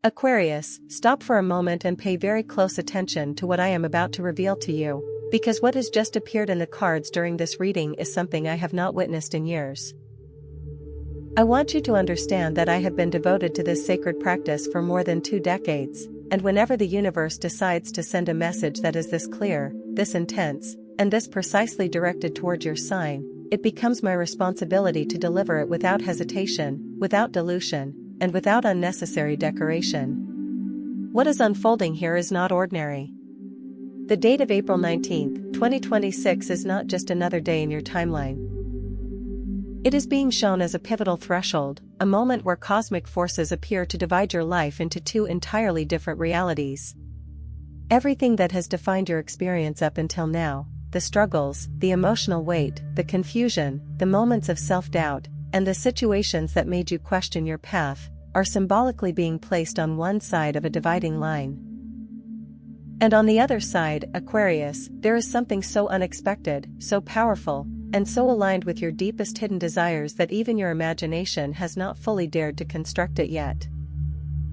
Aquarius, stop for a moment and pay very close attention to what I am about to reveal to you, because what has just appeared in the cards during this reading is something I have not witnessed in years. I want you to understand that I have been devoted to this sacred practice for more than 2 decades, and whenever the universe decides to send a message that is this clear, this intense, and this precisely directed toward your sign, it becomes my responsibility to deliver it without hesitation, without dilution, and without unnecessary decoration. What is unfolding here is not ordinary. The date of April 19, 2026 is not just another day in your timeline. It is being shown as a pivotal threshold, a moment where cosmic forces appear to divide your life into 2 entirely different realities. Everything that has defined your experience up until now, the struggles, the emotional weight, the confusion, the moments of self-doubt, and the situations that made you question your path, are symbolically being placed on one side of a dividing line. And on the other side, Aquarius, there is something so unexpected, so powerful, and so aligned with your deepest hidden desires that even your imagination has not fully dared to construct it yet.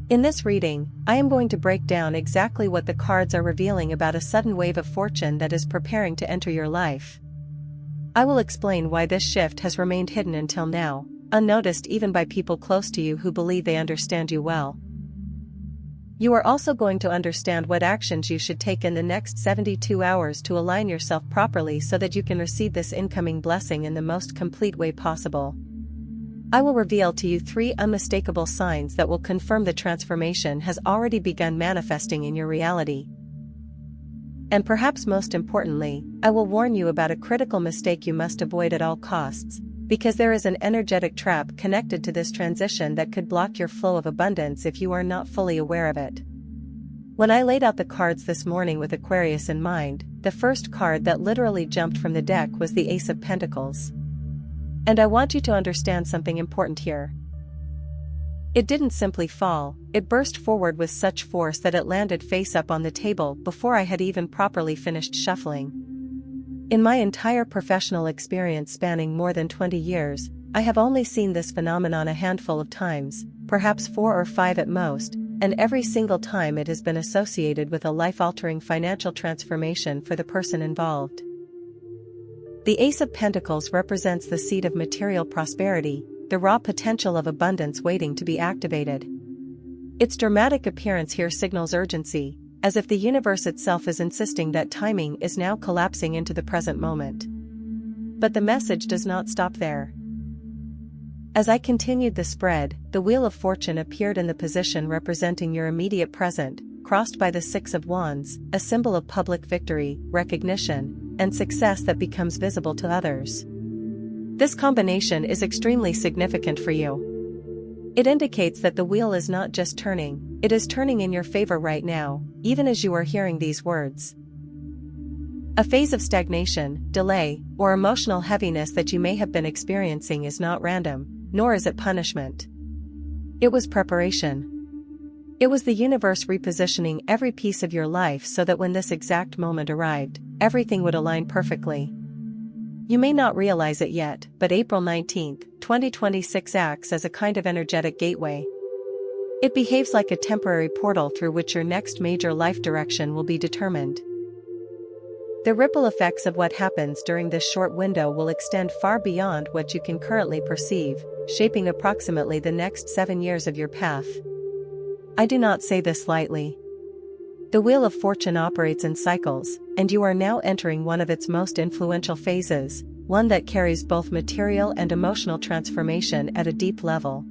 In this reading, I am going to break down exactly what the cards are revealing about a sudden wave of fortune that is preparing to enter your life. I will explain why this shift has remained hidden until now, unnoticed even by people close to you who believe they understand you well. You are also going to understand what actions you should take in the next 72 hours to align yourself properly so that you can receive this incoming blessing in the most complete way possible. I will reveal to you 3 unmistakable signs that will confirm the transformation has already begun manifesting in your reality. And perhaps most importantly, I will warn you about a critical mistake you must avoid at all costs, because there is an energetic trap connected to this transition that could block your flow of abundance if you are not fully aware of it. When I laid out the cards this morning with Aquarius in mind, the first card that literally jumped from the deck was the Ace of Pentacles. And I want you to understand something important here. It didn't simply fall, it burst forward with such force that it landed face up on the table before I had even properly finished shuffling. In my entire professional experience spanning more than 20 years, I have only seen this phenomenon a handful of times, perhaps 4 or 5 at most, and every single time it has been associated with a life-altering financial transformation for the person involved. The Ace of Pentacles represents the seed of material prosperity, the raw potential of abundance waiting to be activated. Its dramatic appearance here signals urgency, as if the universe itself is insisting that timing is now collapsing into the present moment. But the message does not stop there. As I continued the spread, the Wheel of Fortune appeared in the position representing your immediate present, crossed by the 6 of Wands, a symbol of public victory, recognition, and success that becomes visible to others. This combination is extremely significant for you. It indicates that the wheel is not just turning, it is turning in your favor right now, even as you are hearing these words. A phase of stagnation, delay, or emotional heaviness that you may have been experiencing is not random, nor is it punishment. It was preparation. It was the universe repositioning every piece of your life so that when this exact moment arrived, everything would align perfectly. You may not realize it yet, but April 19, 2026 acts as a kind of energetic gateway. It behaves like a temporary portal through which your next major life direction will be determined. The ripple effects of what happens during this short window will extend far beyond what you can currently perceive, shaping approximately the next 7 years of your path. I do not say this lightly. The Wheel of Fortune operates in cycles, and you are now entering one of its most influential phases, one that carries both material and emotional transformation at a deep level.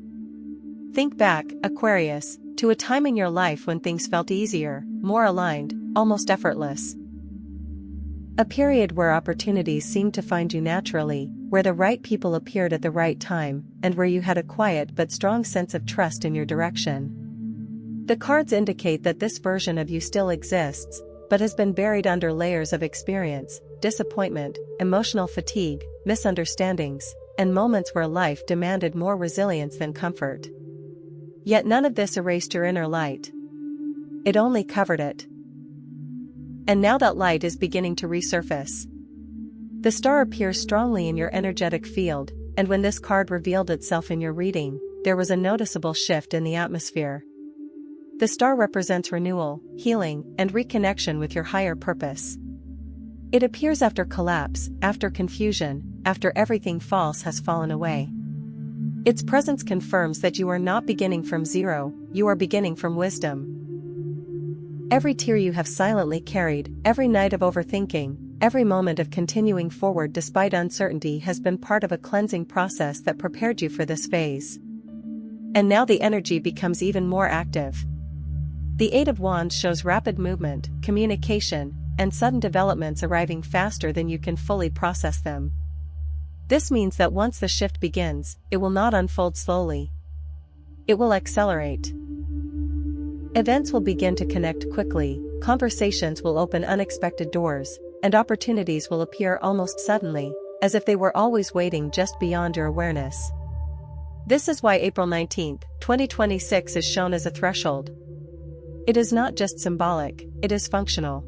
Think back, Aquarius, to a time in your life when things felt easier, more aligned, almost effortless. A period where opportunities seemed to find you naturally, where the right people appeared at the right time, and where you had a quiet but strong sense of trust in your direction. The cards indicate that this version of you still exists, but has been buried under layers of experience, disappointment, emotional fatigue, misunderstandings, and moments where life demanded more resilience than comfort. Yet none of this erased your inner light. It only covered it. And now that light is beginning to resurface. The star appears strongly in your energetic field, and when this card revealed itself in your reading, there was a noticeable shift in the atmosphere. The star represents renewal, healing, and reconnection with your higher purpose. It appears after collapse, after confusion, after everything false has fallen away. Its presence confirms that you are not beginning from zero, you are beginning from wisdom. Every tear you have silently carried, every night of overthinking, every moment of continuing forward despite uncertainty has been part of a cleansing process that prepared you for this phase. And now the energy becomes even more active. The Eight of Wands shows rapid movement, communication, and sudden developments arriving faster than you can fully process them. This means that once the shift begins, it will not unfold slowly. It will accelerate. Events will begin to connect quickly, conversations will open unexpected doors, and opportunities will appear almost suddenly, as if they were always waiting just beyond your awareness. This is why April 19, 2026 is shown as a threshold. It is not just symbolic, it is functional.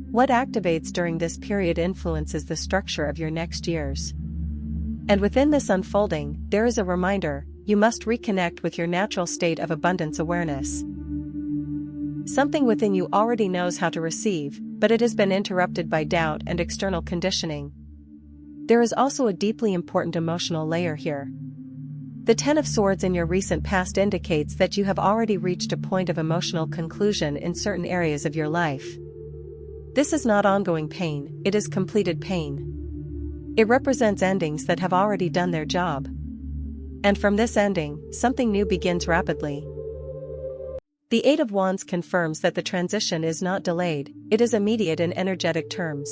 What activates during this period influences the structure of your next years. And within this unfolding, there is a reminder: you must reconnect with your natural state of abundance awareness. Something within you already knows how to receive, but it has been interrupted by doubt and external conditioning. There is also a deeply important emotional layer here. The Ten of Swords in your recent past indicates that you have already reached a point of emotional conclusion in certain areas of your life. This is not ongoing pain, it is completed pain. It represents endings that have already done their job. And from this ending, something new begins rapidly. The Eight of Wands confirms that the transition is not delayed, it is immediate in energetic terms.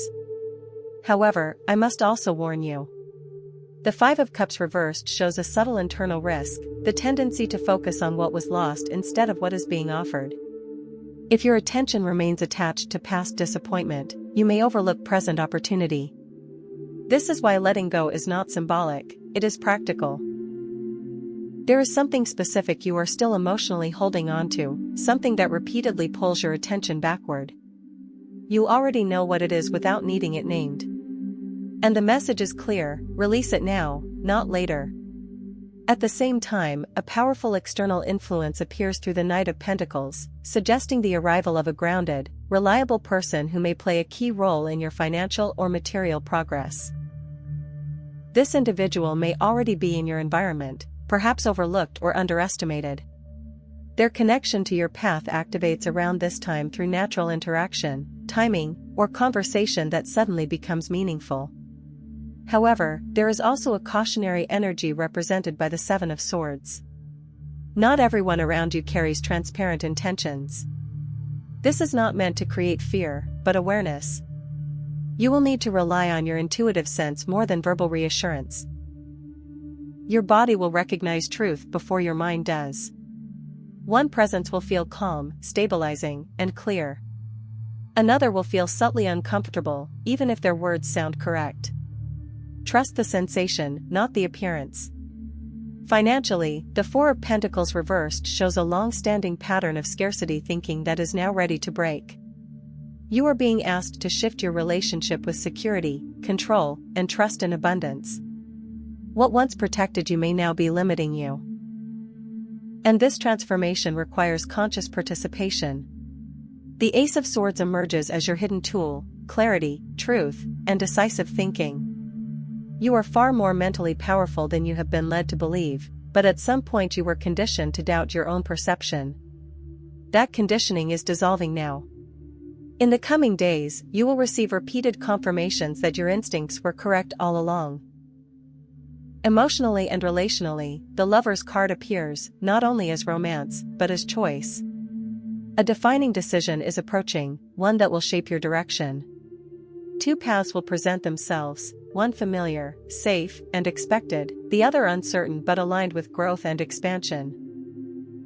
However, I must also warn you. The Five of Cups reversed shows a subtle internal risk, the tendency to focus on what was lost instead of what is being offered. If your attention remains attached to past disappointment, you may overlook present opportunity. This is why letting go is not symbolic, it is practical. There is something specific you are still emotionally holding on to, something that repeatedly pulls your attention backward. You already know what it is without needing it named. And the message is clear: release it now, not later. At the same time, a powerful external influence appears through the Knight of Pentacles, suggesting the arrival of a grounded, reliable person who may play a key role in your financial or material progress. This individual may already be in your environment, perhaps overlooked or underestimated. Their connection to your path activates around this time through natural interaction, timing, or conversation that suddenly becomes meaningful. However, there is also a cautionary energy represented by the Seven of Swords. Not everyone around you carries transparent intentions. This is not meant to create fear, but awareness. You will need to rely on your intuitive sense more than verbal reassurance. Your body will recognize truth before your mind does. One presence will feel calm, stabilizing, and clear. Another will feel subtly uncomfortable, even if their words sound correct. Trust the sensation, not the appearance. Financially, the Four of Pentacles reversed shows a long-standing pattern of scarcity thinking that is now ready to break. You are being asked to shift your relationship with security, control, and trust in abundance. What once protected you may now be limiting you. And this transformation requires conscious participation. The Ace of Swords emerges as your hidden tool: clarity, truth, and decisive thinking. You are far more mentally powerful than you have been led to believe, but at some point you were conditioned to doubt your own perception. That conditioning is dissolving now. In the coming days, you will receive repeated confirmations that your instincts were correct all along. Emotionally and relationally, the Lover's card appears, not only as romance, but as choice. A defining decision is approaching, one that will shape your direction. Two paths will present themselves, one familiar, safe, and expected, the other uncertain but aligned with growth and expansion.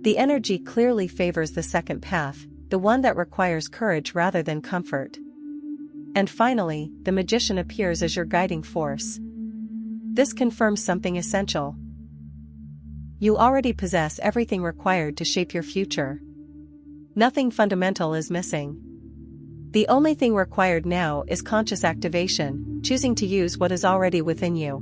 The energy clearly favors the second path, the one that requires courage rather than comfort. And finally, the Magician appears as your guiding force. This confirms something essential. You already possess everything required to shape your future. Nothing fundamental is missing. The only thing required now is conscious activation, choosing to use what is already within you.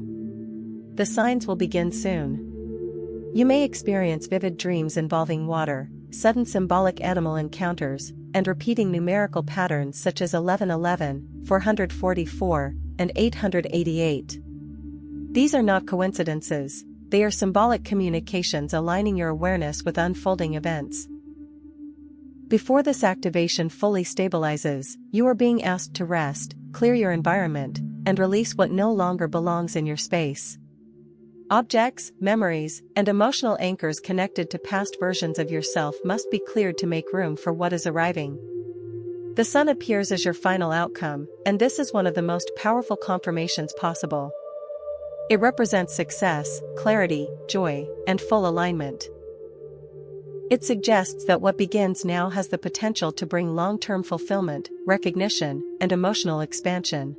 The signs will begin soon. You may experience vivid dreams involving water, sudden symbolic animal encounters, and repeating numerical patterns such as 1111, 444, and 888. These are not coincidences, they are symbolic communications aligning your awareness with unfolding events. Before this activation fully stabilizes, you are being asked to rest, clear your environment, and release what no longer belongs in your space. Objects, memories, and emotional anchors connected to past versions of yourself must be cleared to make room for what is arriving. The sun appears as your final outcome, and this is one of the most powerful confirmations possible. It represents success, clarity, joy, and full alignment. It suggests that what begins now has the potential to bring long-term fulfillment, recognition, and emotional expansion.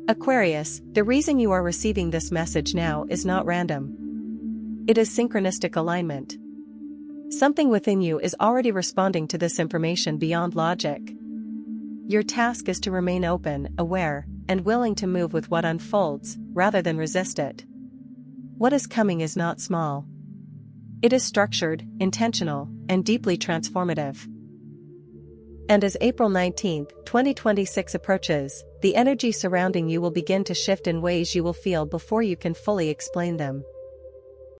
Aquarius, the reason you are receiving this message now is not random. It is synchronistic alignment. Something within you is already responding to this information beyond logic. Your task is to remain open, aware, and willing to move with what unfolds, rather than resist it. What is coming is not small. It is structured, intentional, and deeply transformative. And as April 19, 2026 approaches, the energy surrounding you will begin to shift in ways you will feel before you can fully explain them.